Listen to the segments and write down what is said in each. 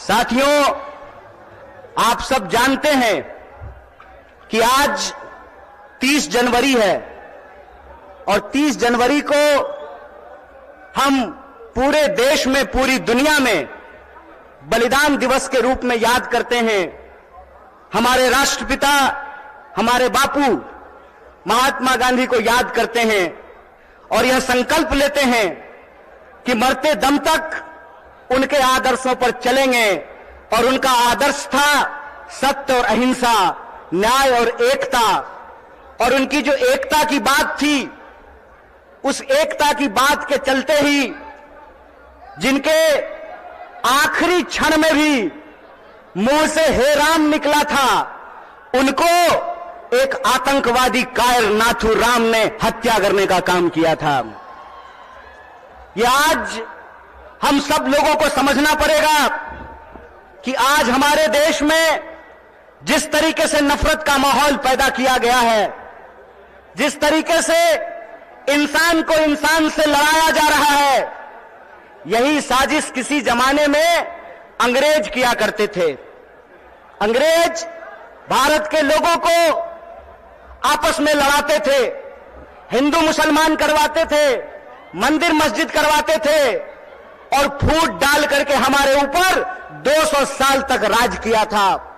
साथियों, आप सब जानते हैं कि आज 30 जनवरी है और 30 जनवरी को हम पूरे देश में, पूरी दुनिया में बलिदान दिवस के रूप में याद करते हैं। हमारे राष्ट्रपिता, हमारे बापू महात्मा गांधी को याद करते हैं और यह संकल्प लेते हैं कि मरते दम तक उनके आदर्शों पर चलेंगे। और उनका आदर्श था सत्य और अहिंसा, न्याय और एकता। और उनकी जो एकता की बात थी, उस एकता की बात के चलते ही जिनके आखिरी क्षण में भी मुंह से हे राम निकला था, उनको एक आतंकवादी कायर नाथूराम ने हत्या करने का काम किया था। यह आज हम सब लोगों को समझना पड़ेगा कि आज हमारे देश में जिस तरीके से नफरत का माहौल पैदा किया गया है, जिस तरीके से इंसान को इंसान से लड़ाया जा रहा है, यही साजिश किसी जमाने में अंग्रेज किया करते थे। अंग्रेज भारत के लोगों को आपस में लड़ाते थे, हिंदू मुसलमान करवाते थे, मंदिर मस्जिद करवाते थे और फूट डाल करके हमारे ऊपर 200 साल तक राज किया था।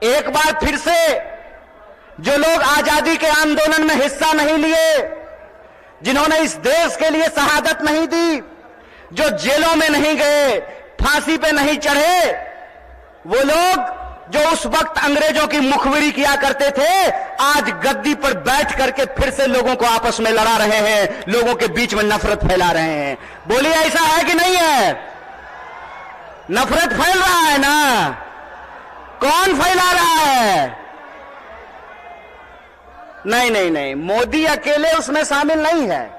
एक बार फिर से जो लोग आजादी के आंदोलन में हिस्सा नहीं लिए, जिन्होंने इस देश के लिए शहादत नहीं दी, जो जेलों में नहीं गए, फांसी पे नहीं चढ़े, वो लोग जो उस वक्त अंग्रेजों की मुखबिरी किया करते थे, आज गद्दी पर बैठ करके फिर से लोगों को आपस में लड़ा रहे हैं, लोगों के बीच में नफरत फैला रहे हैं। बोलिए, ऐसा है कि नहीं है? नफरत फैल रहा है ना? कौन फैला रहा है? नहीं नहीं नहीं, मोदी अकेले उसमें शामिल नहीं है,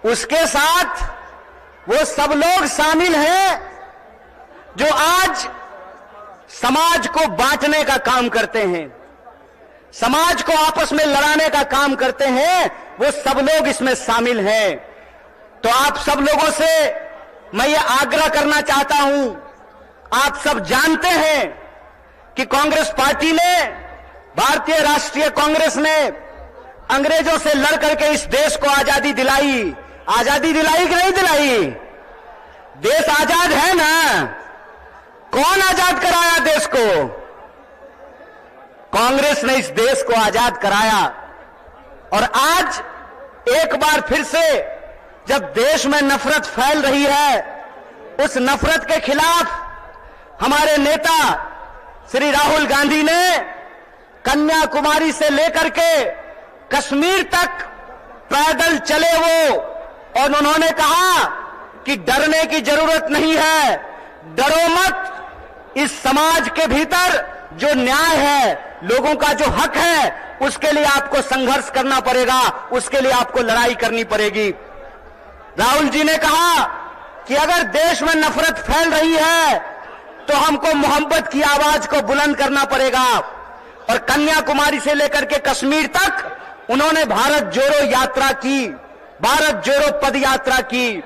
उसके साथ वो सब लोग शामिल हैं जो आज समाज को बांटने का काम करते हैं, समाज को आपस में लड़ाने का काम करते हैं। वो सब लोग इसमें शामिल हैं। तो आप सब लोगों से मैं ये आग्रह करना चाहता हूं, आप सब जानते हैं कि कांग्रेस पार्टी ने, भारतीय राष्ट्रीय कांग्रेस ने अंग्रेजों से लड़ करके इस देश को आजादी दिलाई। आजादी दिलाई कि नहीं दिलाई? देश आजाद है ना? कौन आजाद कराया देश को? कांग्रेस ने इस देश को आजाद कराया। और आज एक बार फिर से जब देश में नफरत फैल रही है, उस नफरत के खिलाफ हमारे नेता श्री राहुल गांधी ने कन्याकुमारी से लेकर के कश्मीर तक पैदल चले वो, और उन्होंने कहा कि डरने की जरूरत नहीं है, डरो मत। इस समाज के भीतर जो न्याय है, लोगों का जो हक है, उसके लिए आपको संघर्ष करना पड़ेगा, उसके लिए आपको लड़ाई करनी पड़ेगी। राहुल जी ने कहा कि अगर देश में नफरत फैल रही है तो हमको मोहब्बत की आवाज को बुलंद करना पड़ेगा। और कन्याकुमारी से लेकर के कश्मीर तक उन्होंने भारत जोड़ो यात्रा की, भारत जोड़ो पद यात्रा की।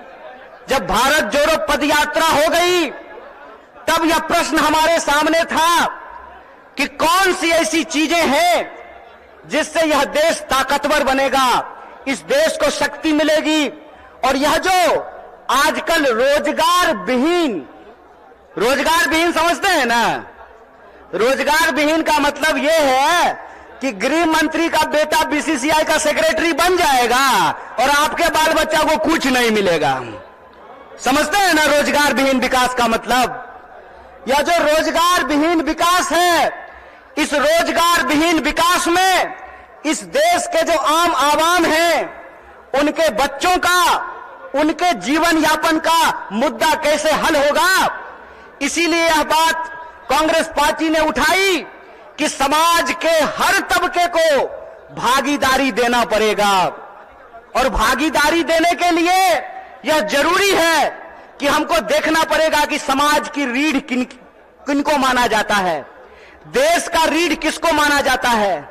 जब भारत जोड़ो पद यात्रा हो गई, तब यह प्रश्न हमारे सामने था कि कौन सी ऐसी चीजें हैं जिससे यह देश ताकतवर बनेगा, इस देश को शक्ति मिलेगी। और यह जो आजकल रोजगार विहीन समझते हैं ना? रोजगार विहीन का मतलब यह है कि गृह मंत्री का बेटा बीसीसीआई का सेक्रेटरी बन जाएगा और आपके बाल बच्चा को कुछ नहीं मिलेगा। समझते हैं ना रोजगार विहीन विकास का मतलब? यह जो रोजगार विहीन विकास है, इस रोजगार विहीन विकास में इस देश के जो आम आवाम हैं, उनके बच्चों का, उनके जीवन यापन का मुद्दा कैसे हल होगा, इसीलिए यह बात कांग्रेस पार्टी ने उठाई कि समाज के हर तबके को भागीदारी देना पड़ेगा। और भागीदारी देने के लिए यह जरूरी है कि हमको देखना पड़ेगा कि समाज की रीढ़ किनको माना जाता है, देश का रीढ़ किसको माना जाता है।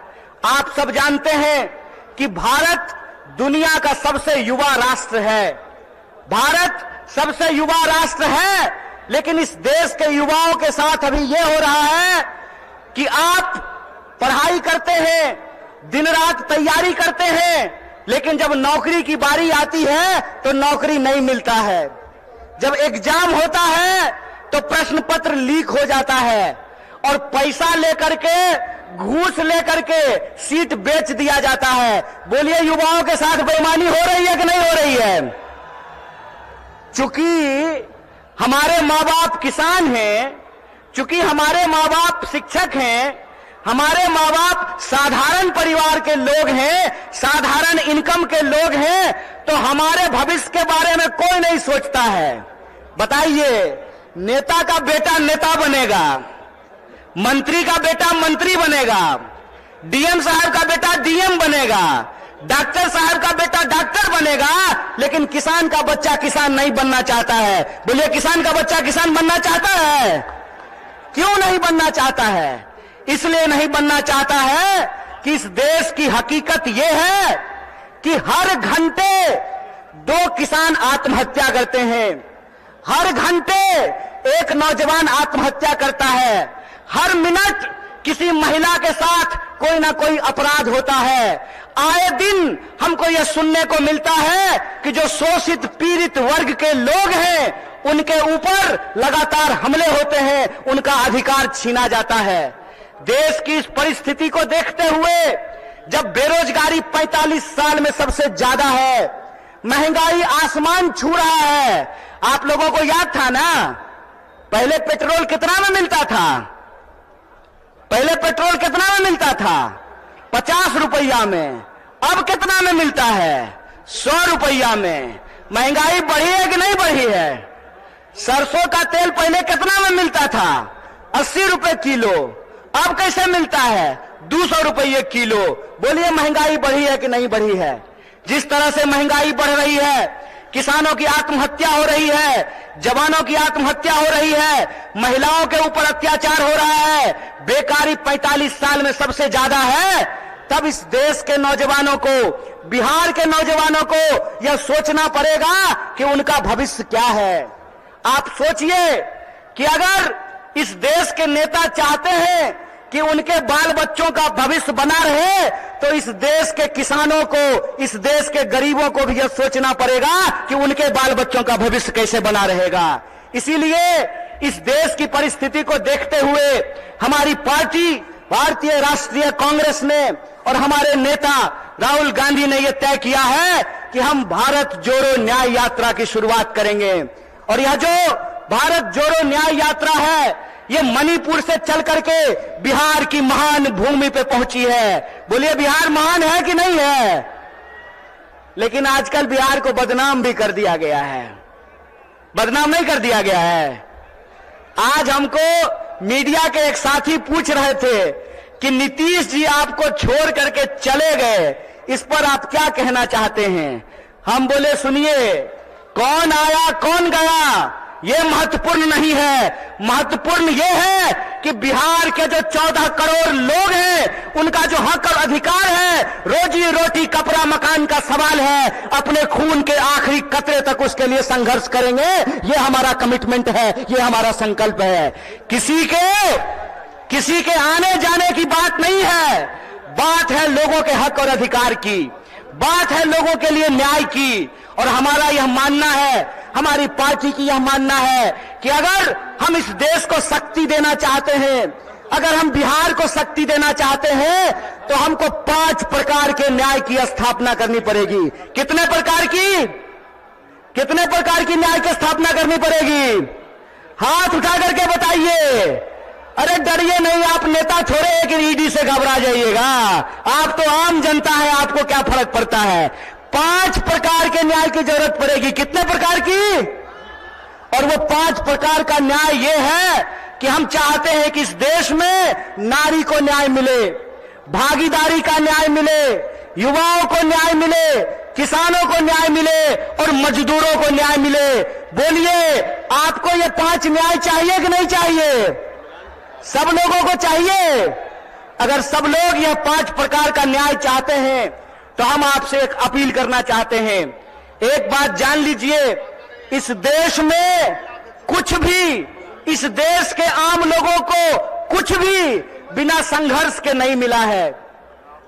आप सब जानते हैं कि भारत दुनिया का सबसे युवा राष्ट्र है, भारत सबसे युवा राष्ट्र है, लेकिन इस देश के युवाओं के साथ अभी यह हो रहा है कि आप पढ़ाई करते हैं, दिन रात तैयारी करते हैं, लेकिन जब नौकरी की बारी आती है तो नौकरी नहीं मिलता है। जब एग्जाम होता है तो प्रश्न पत्र लीक हो जाता है और पैसा लेकर के, घूस लेकर के सीट बेच दिया जाता है। बोलिए, युवाओं के साथ बेईमानी हो रही है कि नहीं हो रही है? चूंकि हमारे माँ बाप किसान हैं, चूंकि हमारे माँ बाप शिक्षक हैं, हमारे माँ बाप साधारण परिवार के लोग हैं, साधारण इनकम के लोग हैं, तो हमारे भविष्य के बारे में कोई नहीं सोचता है। बताइए, नेता का बेटा नेता बनेगा, मंत्री का बेटा मंत्री बनेगा, डीएम साहब का बेटा डीएम बनेगा, डॉक्टर साहब का बेटा डॉक्टर बनेगा, लेकिन किसान का बच्चा किसान नहीं बनना चाहता है। बोलिए, किसान का बच्चा किसान बनना चाहता है? क्यों नहीं बनना चाहता है? इसलिए नहीं बनना चाहता है कि इस देश की हकीकत यह है कि हर घंटे 2 किसान आत्महत्या करते हैं, हर घंटे एक नौजवान आत्महत्या करता है, हर मिनट किसी महिला के साथ कोई ना कोई अपराध होता है। आए दिन हमको यह सुनने को मिलता है कि जो शोषित पीड़ित वर्ग के लोग हैं उनके ऊपर लगातार हमले होते हैं, उनका अधिकार छीना जाता है। देश की इस परिस्थिति को देखते हुए, जब बेरोजगारी 45 साल में सबसे ज्यादा है, महंगाई आसमान छू रहा है। आप लोगों को याद था ना, पहले पेट्रोल कितना में मिलता था? पहले पेट्रोल कितना में मिलता था? 50 रुपया में। अब कितना में मिलता है? 100 रुपया में। महंगाई बढ़ी है कि नहीं बढ़ी है? सरसों का तेल पहले कितना में मिलता था? 80 रुपए किलो। अब कैसे मिलता है? 200 रुपये किलो। बोलिए, महंगाई बढ़ी है कि नहीं बढ़ी है? जिस तरह से महंगाई बढ़ रही है, किसानों की आत्महत्या हो रही है, जवानों की आत्महत्या हो रही है, महिलाओं के ऊपर अत्याचार हो रहा है, बेकारी 45 साल में सबसे ज्यादा है, तब इस देश के नौजवानों को, बिहार के नौजवानों को यह सोचना पड़ेगा कि उनका भविष्य क्या है। आप सोचिए कि अगर इस देश के नेता चाहते हैं कि उनके बाल बच्चों का भविष्य बना रहे, तो इस देश के किसानों को, इस देश के गरीबों को भी यह सोचना पड़ेगा कि उनके बाल बच्चों का भविष्य कैसे बना रहेगा। इसीलिए इस देश की परिस्थिति को देखते हुए हमारी पार्टी भारतीय राष्ट्रीय कांग्रेस ने और हमारे नेता राहुल गांधी ने यह तय किया है कि हम भारत जोड़ो न्याय यात्रा की शुरुआत करेंगे। और यह जो भारत जोड़ो न्याय यात्रा है, ये मणिपुर से चल करके बिहार की महान भूमि पे पहुंची है। बोलिए, बिहार महान है कि नहीं है? लेकिन आजकल बिहार को बदनाम भी कर दिया गया है। बदनाम नहीं कर दिया गया है? आज हमको मीडिया के एक साथी पूछ रहे थे कि नीतीश जी आपको छोड़ करके चले गए, इस पर आप क्या कहना चाहते हैं? हम बोले, सुनिए, कौन आया कौन गया ये महत्वपूर्ण नहीं है। महत्वपूर्ण ये है कि बिहार के जो 14 करोड़ लोग हैं, उनका जो हक और अधिकार है, रोजी रोटी कपड़ा मकान का सवाल है, अपने खून के आखिरी कतरे तक उसके लिए संघर्ष करेंगे। ये हमारा कमिटमेंट है, ये हमारा संकल्प है। किसी के आने जाने की बात नहीं है, बात है लोगों के हक और अधिकार की, बात है लोगों के लिए न्याय की। और हमारा यह मानना है, हमारी पार्टी की यह मानना है कि अगर हम इस देश को शक्ति देना चाहते हैं, अगर हम बिहार को शक्ति देना चाहते हैं, तो हमको 5 प्रकार के न्याय की स्थापना करनी पड़ेगी। कितने प्रकार की न्याय की स्थापना करनी पड़ेगी? हाथ उठा करके बताइए। अरे डरिए नहीं, आप नेता थोड़े हैं कि ईडी से घबरा जाइएगा। आप तो आम जनता है, आपको क्या फर्क पड़ता है? 5 प्रकार के न्याय की जरूरत पड़ेगी। कितने प्रकार की? और वो 5 प्रकार का न्याय ये है कि हम चाहते हैं कि इस देश में नारी को न्याय मिले, भागीदारी का न्याय मिले, युवाओं को न्याय मिले, किसानों को न्याय मिले और मजदूरों को न्याय मिले। बोलिए, आपको ये 5 न्याय चाहिए कि नहीं चाहिए? सब लोगों को चाहिए। अगर सब लोग यह 5 प्रकार का न्याय चाहते हैं, तो हम आपसे एक अपील करना चाहते हैं। एक बात जान लीजिए, इस देश में कुछ भी इस देश के आम लोगों को कुछ भी बिना संघर्ष के नहीं मिला है।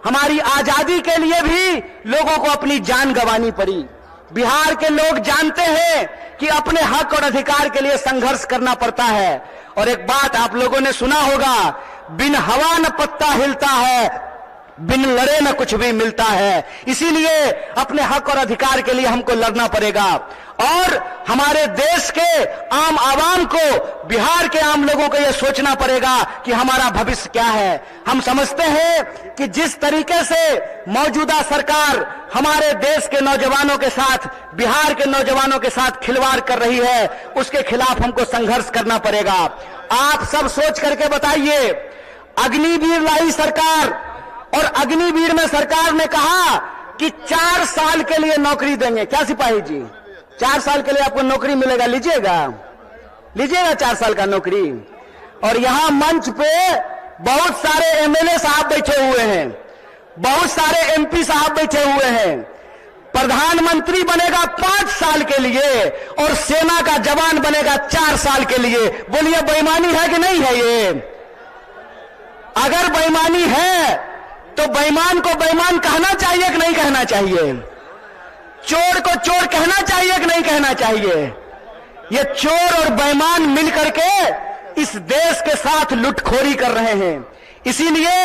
हमारी आजादी के लिए भी लोगों को अपनी जान गंवानी पड़ी। बिहार के लोग जानते हैं कि अपने हक और अधिकार के लिए संघर्ष करना पड़ता है। और एक बात आप लोगों ने सुना होगा, बिन हवा न पत्ता हिलता है, बिन लड़े न कुछ भी मिलता है। इसीलिए अपने हक और अधिकार के लिए हमको लड़ना पड़ेगा और हमारे देश के आम आवाम को, बिहार के आम लोगों को यह सोचना पड़ेगा कि हमारा भविष्य क्या है। हम समझते हैं कि जिस तरीके से मौजूदा सरकार हमारे देश के नौजवानों के साथ, बिहार के नौजवानों के साथ खिलवाड़ कर रही है, उसके खिलाफ हमको संघर्ष करना पड़ेगा। आप सब सोच करके बताइए, अग्निवीर लाई सरकार और अग्निवीर में सरकार ने कहा कि 4 साल के लिए नौकरी देंगे। क्या सिपाही जी, 4 साल के लिए आपको नौकरी मिलेगा, लीजिएगा 4 साल का नौकरी। और यहां मंच पे बहुत सारे एमएलए साहब बैठे हुए हैं, बहुत सारे एमपी साहब बैठे हुए हैं। प्रधानमंत्री बनेगा 5 साल के लिए और सेना का जवान बनेगा 4 साल के लिए। बोलिए बेईमानी है कि नहीं है? ये अगर बेईमानी है तो बेईमान को बेईमान कहना चाहिए कि नहीं कहना चाहिए? चोर को चोर कहना चाहिए कि नहीं कहना चाहिए? ये चोर और बेईमान मिलकर के इस देश के साथ लुटखोरी कर रहे हैं। इसीलिए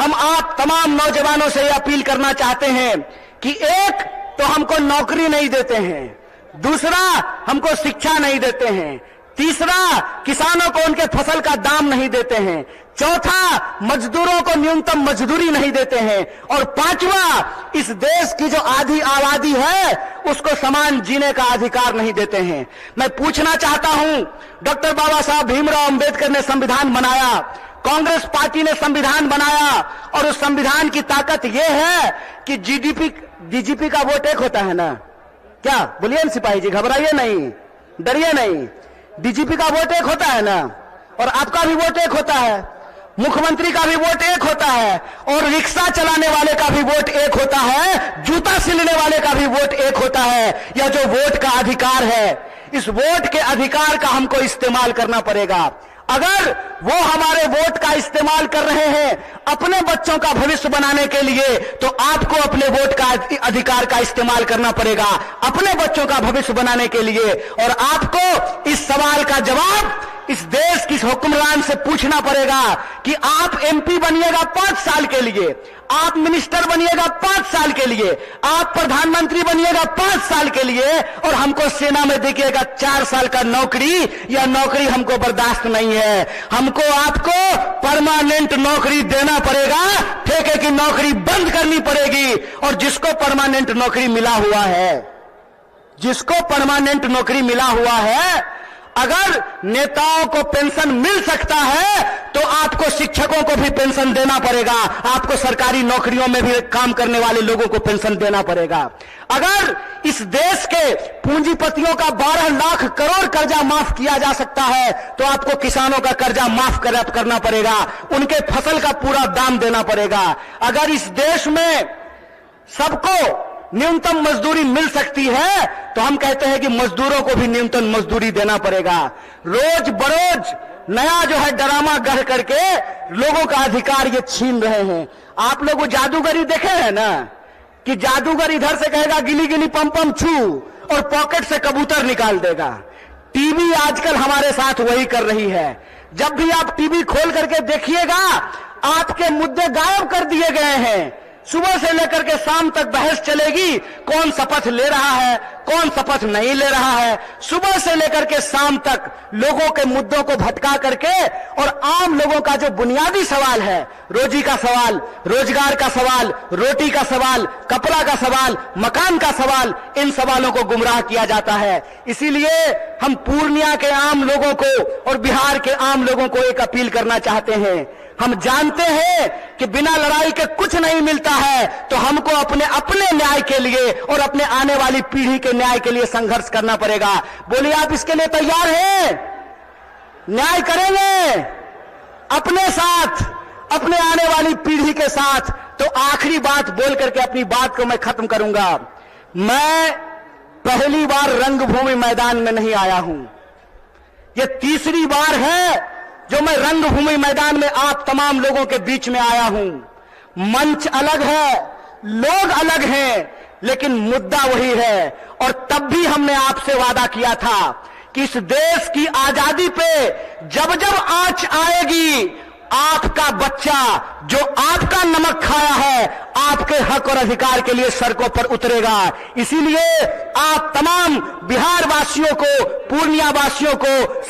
हम आप तमाम नौजवानों से यह अपील करना चाहते हैं कि एक तो हमको नौकरी नहीं देते हैं, दूसरा हमको शिक्षा नहीं देते हैं, तीसरा किसानों को उनके फसल का दाम नहीं देते हैं, चौथा मजदूरों को न्यूनतम मजदूरी नहीं देते हैं, और पांचवा इस देश की जो आधी आबादी है उसको समान जीने का अधिकार नहीं देते हैं। मैं पूछना चाहता हूं, डॉक्टर बाबा साहब भीमराव अंबेडकर ने संविधान बनाया, कांग्रेस पार्टी ने संविधान बनाया, और उस संविधान की ताकत यह है कि डीजीपी का वोट एक होता है ना? क्या बोलिए न सिपाही जी, घबराइए नहीं, डरिए नहीं। डीजीपी का वोट एक होता है ना, और आपका भी वोट एक होता है, मुख्यमंत्री का भी वोट एक होता है, और रिक्शा चलाने वाले का भी वोट एक होता है, जूता सिलने वाले का भी वोट एक होता है। यह जो वोट का अधिकार है, इस वोट के अधिकार का हमको इस्तेमाल करना पड़ेगा। अगर वो हमारे वोट का इस्तेमाल कर रहे हैं अपने बच्चों का भविष्य बनाने के लिए, तो आपको अपने वोट का अधिकार का इस्तेमाल करना पड़ेगा अपने बच्चों का भविष्य बनाने के लिए। और आपको इस सवाल का जवाब इस देश की हुक्मरान से पूछना पड़ेगा कि आप एमपी बनिएगा 5 साल के लिए, आप मिनिस्टर बनिएगा 5 साल के लिए, आप प्रधानमंत्री बनिएगा 5 साल के लिए, और हमको सेना में देखिएगा 4 साल का नौकरी। यह नौकरी हमको बर्दाश्त नहीं है। हमको आपको परमानेंट नौकरी देना पड़ेगा, ठेके की नौकरी बंद करनी पड़ेगी। और जिसको परमानेंट नौकरी मिला हुआ है, जिसको परमानेंट नौकरी मिला हुआ है, अगर नेताओं को पेंशन मिल सकता है तो आपको शिक्षकों को भी पेंशन देना पड़ेगा, आपको सरकारी नौकरियों में भी काम करने वाले लोगों को पेंशन देना पड़ेगा। अगर इस देश के पूंजीपतियों का 12 लाख करोड़ कर्जा माफ किया जा सकता है तो आपको किसानों का कर्जा माफ करना पड़ेगा, उनके फसल का पूरा दाम देना पड़ेगा। अगर इस देश में सबको न्यूनतम मजदूरी मिल सकती है तो हम कहते हैं कि मजदूरों को भी न्यूनतम मजदूरी देना पड़ेगा। रोज बरोज नया जो है ड्रामा गढ़ करके लोगों का अधिकार ये छीन रहे हैं। आप लोग वो जादूगरी देखे हैं ना, कि जादूगर इधर से कहेगा गिली गिली पम पम छू और पॉकेट से कबूतर निकाल देगा। टीवी आजकल हमारे साथ वही कर रही है। जब भी आप टीवी खोल करके देखिएगा, आपके मुद्दे गायब कर दिए गए हैं। सुबह से लेकर के शाम तक बहस चलेगी, कौन शपथ ले रहा है, कौन शपथ नहीं ले रहा है। सुबह से लेकर के शाम तक लोगों के मुद्दों को भटका करके और आम लोगों का जो बुनियादी सवाल है, रोजी का सवाल, रोजगार का सवाल, रोटी का सवाल, कपड़ा का सवाल, मकान का सवाल, इन सवालों को गुमराह किया जाता है। इसीलिए हम पूर्णिया के आम लोगों को और बिहार के आम लोगों को एक अपील करना चाहते हैं। हम जानते हैं कि बिना लड़ाई के कुछ नहीं मिलता है, तो हमको अपने न्याय के लिए और अपने आने वाली पीढ़ी के न्याय के लिए संघर्ष करना पड़ेगा। बोलिए, आप इसके लिए तैयार हैं? न्याय करेंगे अपने साथ, अपने आने वाली पीढ़ी के साथ। तो आखिरी बात बोल करके अपनी बात को मैं खत्म करूंगा। मैं पहली बार रंगभूमि मैदान में नहीं आया हूं। ये तीसरी बार है जो मैं रंगभूमि मैदान में आप तमाम लोगों के बीच में आया हूं। मंच अलग है, लोग अलग हैं, लेकिन मुद्दा वही है। और तब भी हमने आपसे वादा किया था कि इस देश की आजादी पे जब जब आंच आएगी, आपका बच्चा जो आपका नमक खाया है, आपके हक और अधिकार के लिए सड़कों पर उतरेगा। इसीलिए आप तमाम बिहार वासियों को, पूर्णिया वासियों को,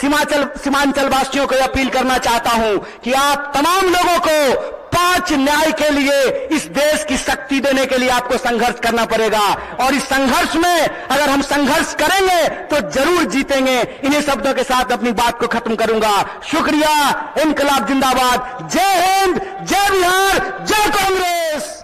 सीमांचल वासियों को अपील करना चाहता हूं कि आप तमाम लोगों को 5 न्याय के लिए, इस देश की शक्ति देने के लिए आपको संघर्ष करना पड़ेगा। और इस संघर्ष में अगर हम संघर्ष करेंगे तो जरूर जीतेंगे। इन्हीं शब्दों के साथ अपनी बात को खत्म करूंगा। शुक्रिया। इनकलाब जिंदाबाद। जय हिंद, जय बिहार, जय कांग्रेस।